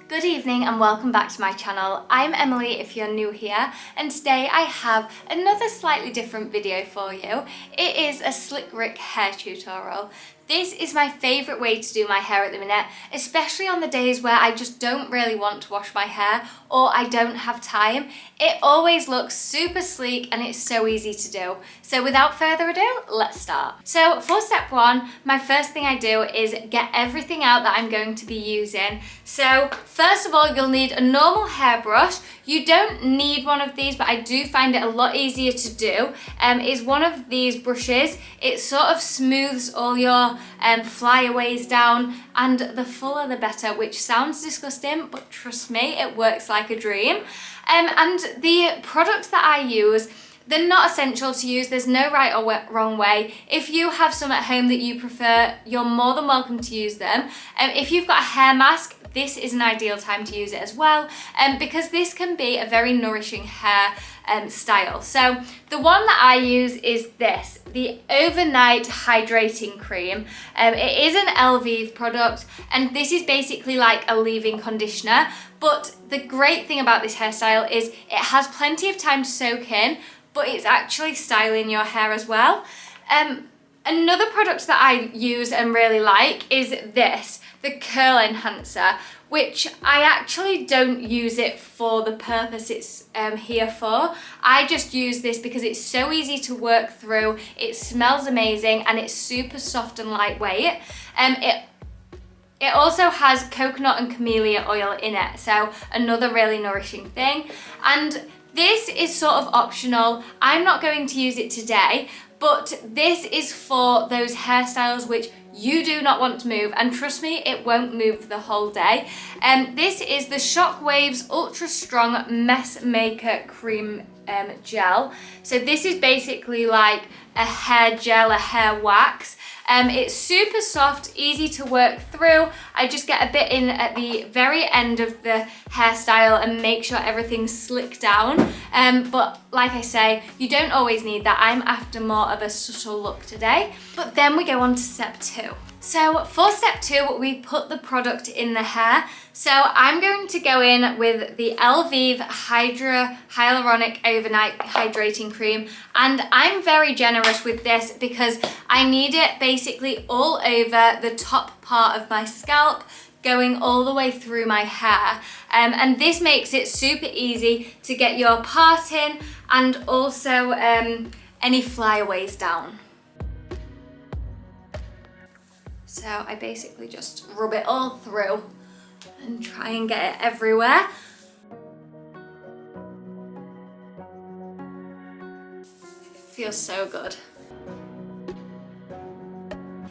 Good evening and welcome back to my channel. I'm Emily if you're new here, and today I have another slightly different video for you. It is a slick Rick hair tutorial. This is my favourite way to do my hair at the minute, especially on the days where I just don't really want to wash my hair or I don't have time. It always looks super sleek and it's so easy to do. So without further ado, let's start. So for step one, my first thing I do is get everything out that I'm going to be using. So first of all, you'll need a normal hairbrush. You don't need one of these, but I do find it a lot easier to do. Is one of these brushes. It sort of smooths all your flyaways down, and the fuller the better, which sounds disgusting, but trust me, it works like a dream. And the products that I use, they're not essential to use. There's no right or wrong way. If you have some at home that you prefer, you're more than welcome to use them. If you've got a hair mask, this is an ideal time to use it as well, because this can be a very nourishing hair style. So the one that I use is this, the Overnight Hydrating Cream. It is an LV product, and this is basically like a leave-in conditioner. But the great thing about this hairstyle is it has plenty of time to soak in, but it's actually styling your hair as well. Another product that I use and really like is this, the Curl Enhancer, which I actually don't use it for the purpose it's here for. I just use this because it's so easy to work through, it smells amazing, and it's super soft and lightweight. It also has coconut and camellia oil in it, so another really nourishing thing. And this is sort of optional. I'm not going to use it today, but this is for those hairstyles which you do not want to move, and trust me, it won't move the whole day. This is the Shockwaves Ultra Strong Mess Maker Cream Gel. So this is basically like a hair gel, a hair wax. It's super soft, easy to work through. I just get a bit in at the very end of the hairstyle and make sure everything's slicked down. But like I say, you don't always need that. I'm after more of a subtle look today. But then we go on to step two. So for step two, we put the product in the hair. So I'm going to go in with the Elvive Hyaluronic Overnight Hydrating Cream, and I'm very generous with this because I need it basically all over the top part of my scalp, going all the way through my hair. And this makes it super easy to get your parting and also any flyaways down. So I basically just rub it all through and try and get it everywhere. It feels so good.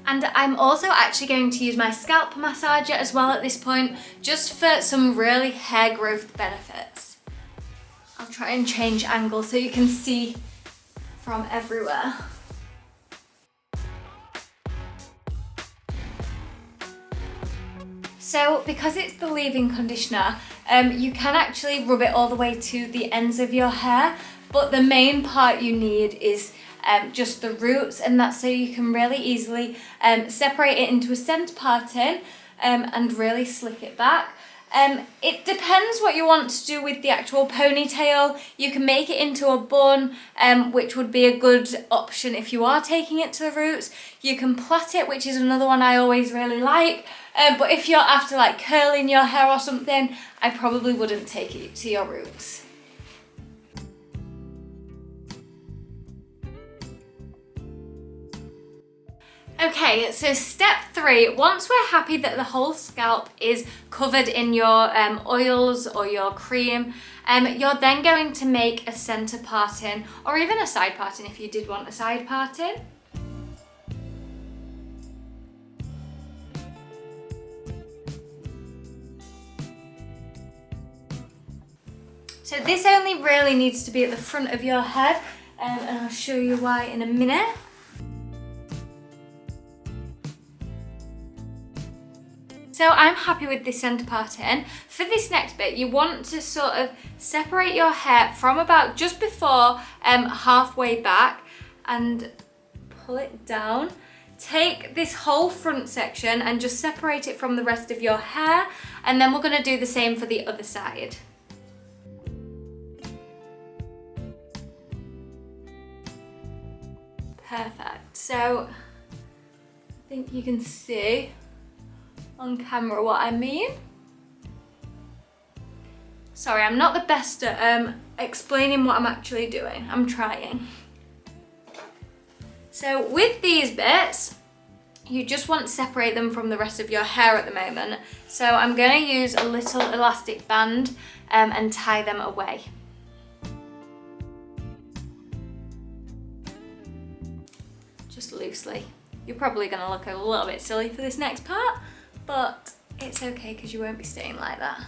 And I'm also actually going to use my scalp massager as well at this point, just for some really hair growth benefits. I'll try and change angle so you can see from everywhere. So because it's the leave-in conditioner, you can actually rub it all the way to the ends of your hair, but the main part you need is just the roots, and that's so you can really easily separate it into a centre parting and really slick it back. It depends what you want to do with the actual ponytail. You can make it into a bun, which would be a good option if you are taking it to the roots. You can plait it, which is another one I always really like. But if you're after like curling your hair or something, I probably wouldn't take it to your roots. Okay, so step three, once we're happy that the whole scalp is covered in your oils or your cream, you're then going to make a centre parting, or even a side parting if you did want a side parting. So this only really needs to be at the front of your head, and I'll show you why in a minute. So I'm happy with this centre parting. For this next bit, you want to sort of separate your hair from about just before halfway back and pull it down. Take this whole front section and just separate it from the rest of your hair, and then we're going to do the same for the other side. Perfect. So I think you can see on camera what I mean. Sorry, I'm not the best at explaining what I'm actually doing. I'm trying. So with these bits, you just want to separate them from the rest of your hair at the moment. So I'm going to use a little elastic band and tie them away. Just loosely. You're probably going to look a little bit silly for this next part, but it's okay because you won't be staying like that.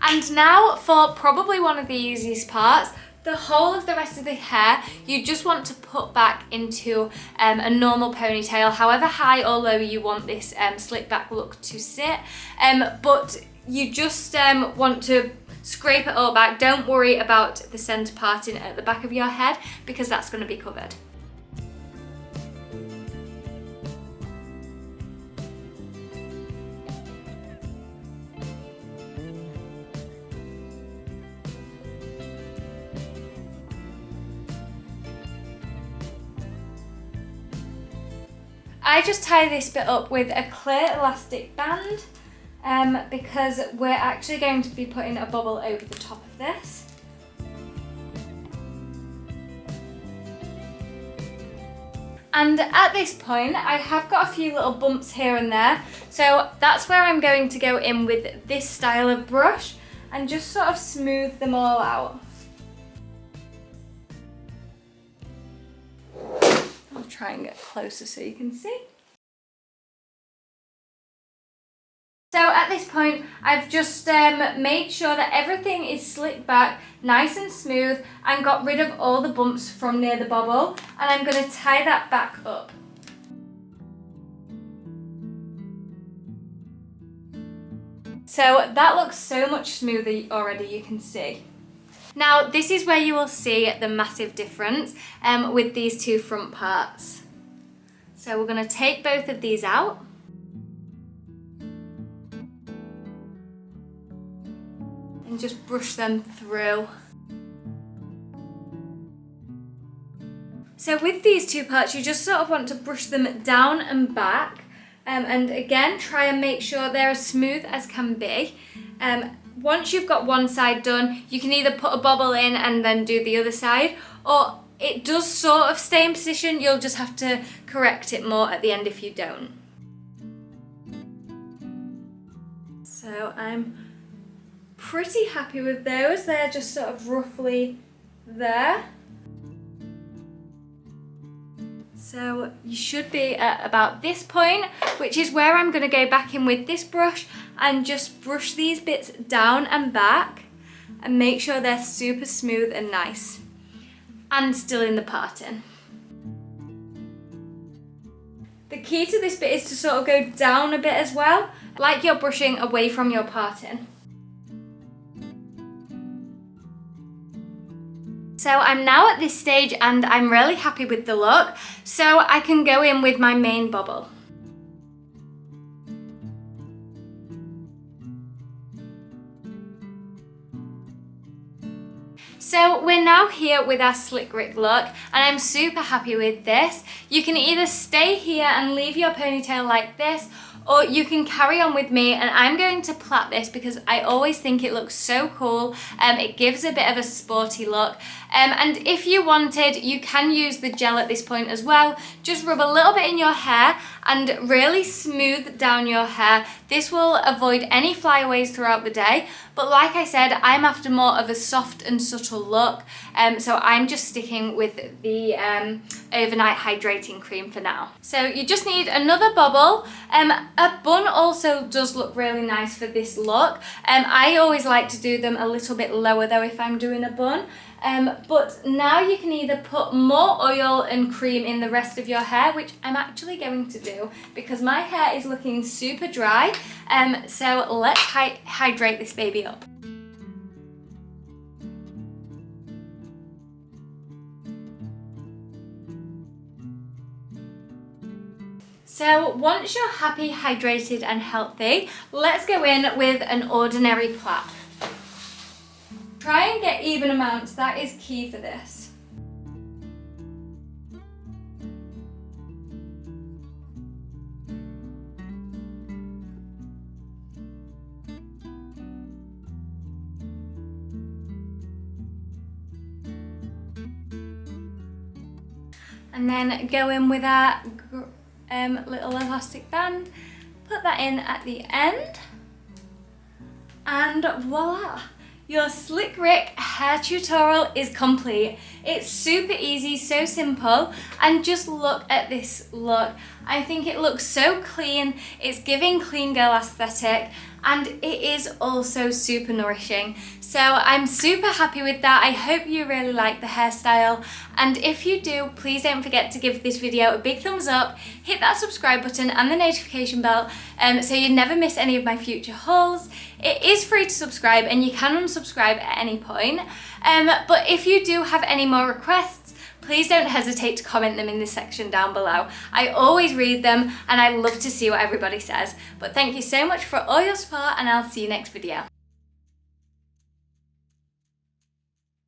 And now for probably one of the easiest parts, the whole of the rest of the hair, you just want to put back into a normal ponytail, however high or low you want this slick back look to sit. But you just want to scrape it all back. Don't worry about the centre parting at the back of your head because that's going to be covered. I just tie this bit up with a clear elastic band because we're actually going to be putting a bubble over the top of this. And at this point, I have got a few little bumps here and there. So that's where I'm going to go in with this style of brush and just sort of smooth them all out. I'll try and get closer so you can see. So at this point, I've just made sure that everything is slicked back, nice and smooth, and got rid of all the bumps from near the bobble. And I'm going to tie that back up. So that looks so much smoother already, you can see. Now, this is where you will see the massive difference with these two front parts. So we're going to take both of these out. And just brush them through. So with these two parts, you just sort of want to brush them down and back. And again, try and make sure they're as smooth as can be. Once you've got one side done, you can either put a bobble in and then do the other side, or it does sort of stay in position, you'll just have to correct it more at the end if you don't. So I'm pretty happy with those, they're just sort of roughly there. So you should be at about this point, which is where I'm going to go back in with this brush and just brush these bits down and back and make sure they're super smooth and nice and still in the parting. The key to this bit is to sort of go down a bit as well, like you're brushing away from your parting. So I'm now at this stage and I'm really happy with the look, so I can go in with my main bubble. So we're now here with our Slick Rick look and I'm super happy with this. You can either stay here and leave your ponytail like this, or you can carry on with me, and I'm going to plait this because I always think it looks so cool. It gives a bit of a sporty look. And if you wanted, you can use the gel at this point as well. Just rub a little bit in your hair and really smooth down your hair. This will avoid any flyaways throughout the day. But like I said, I'm after more of a soft and subtle look. So I'm just sticking with the overnight hydrating cream for now. So you just need another bubble. A bun also does look really nice for this look. I always like to do them a little bit lower though if I'm doing a bun. But now you can either put more oil and cream in the rest of your hair, which I'm actually going to do because my hair is looking super dry. So let's hydrate this baby up. So once you're happy, hydrated and healthy, let's go in with an ordinary plait. Try and get even amounts, that is key for this. And then go in with our little elastic band, put that in at the end, and voila! Your Slick Rick hair tutorial is complete. It's super easy, so simple, and just look at this look. I think it looks so clean, it's giving clean girl aesthetic, and it is also super nourishing. So I'm super happy with that. I hope you really like the hairstyle, and if you do, please don't forget to give this video a big thumbs up, hit that subscribe button and the notification bell so you never miss any of my future hauls. It is free to subscribe and you can unsubscribe at any point, but if you do have any more requests, please don't hesitate to comment them in the section down below. I always read them and I love to see what everybody says. But thank you so much for all your support, and I'll see you next video.